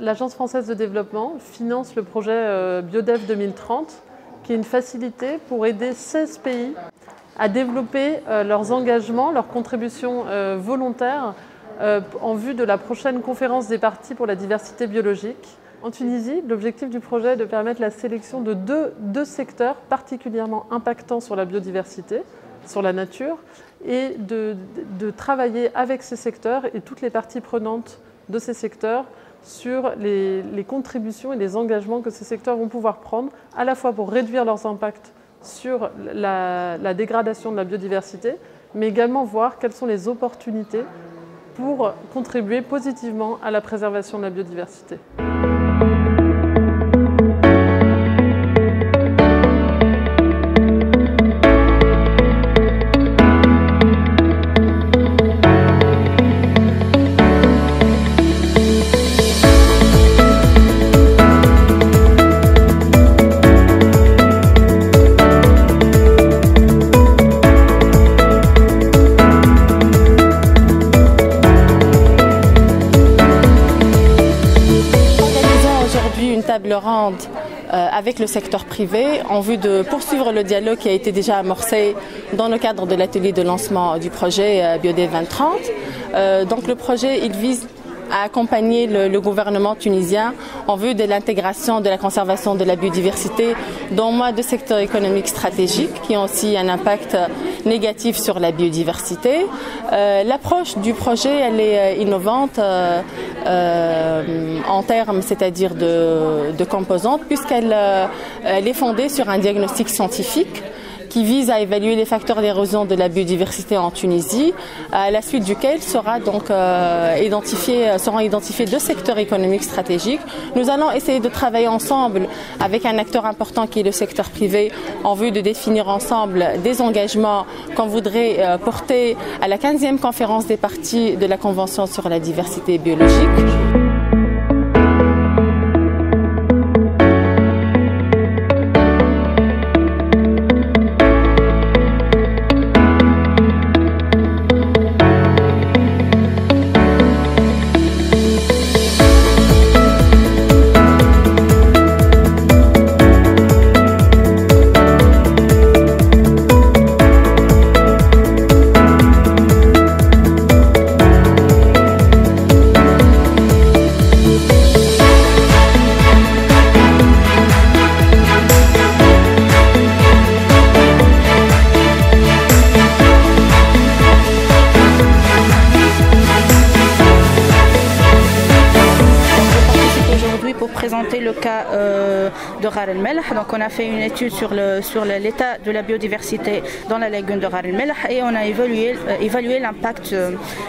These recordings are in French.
l'Agence française de développement finance le projet BioDev 2030, qui est une facilité pour aider 16 pays à développer leurs engagements, leurs contributions volontaires en vue de la prochaine conférence des parties pour la diversité biologique. En Tunisie, l'objectif du projet est de permettre la sélection de deux secteurs particulièrement impactants sur la biodiversité, sur la nature, et de travailler avec ces secteurs et toutes les parties prenantes de ces secteurs sur les contributions et les engagements que ces secteurs vont pouvoir prendre, à la fois pour réduire leurs impacts sur la dégradation de la biodiversité, mais également voir quelles sont les opportunités pour contribuer positivement à la préservation de la biodiversité. Une table ronde avec le secteur privé en vue de poursuivre le dialogue qui a été déjà amorcé dans le cadre de l'atelier de lancement du projet BioDev 2030. Donc le projet, il vise à accompagner le gouvernement tunisien en vue de l'intégration de la conservation de la biodiversité dans moins de secteurs économiques stratégiques qui ont aussi un impact négatif sur la biodiversité. L'approche du projet, elle est innovante en termes, c'est-à-dire de composantes, puisqu'elle est fondée sur un diagnostic scientifique qui vise à évaluer les facteurs d'érosion de la biodiversité en Tunisie, à la suite duquel seront identifiés deux secteurs économiques stratégiques. Nous allons essayer de travailler ensemble avec un acteur important qui est le secteur privé en vue de définir ensemble des engagements qu'on voudrait porter à la 15e conférence des parties de la Convention sur la diversité biologique. Pour présenter le cas de Ghar El Melh. Donc on a fait une étude sur l'état de la biodiversité dans la lagune de Ghar El Melh et on a évalué l'impact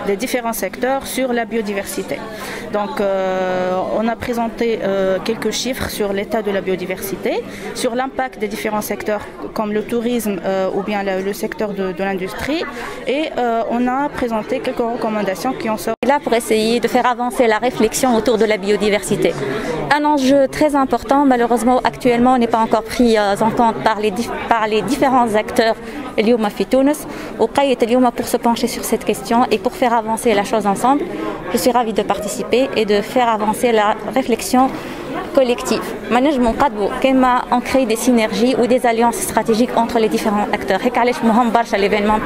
des différents secteurs sur la biodiversité. Donc on a présenté quelques chiffres sur l'état de la biodiversité, sur l'impact des différents secteurs comme le tourisme ou bien le secteur de l'industrie, et on a présenté quelques recommandations qui en sortent. Là pour essayer de faire avancer la réflexion autour de la biodiversité. Un enjeu très important, malheureusement actuellement n'est pas encore pris en compte par les différents acteurs pour se pencher sur cette question et pour faire avancer la chose ensemble. Je suis ravie de participer et de faire avancer la réflexion collective. On crée des synergies ou des alliances stratégiques entre les différents acteurs. C'est l'événement.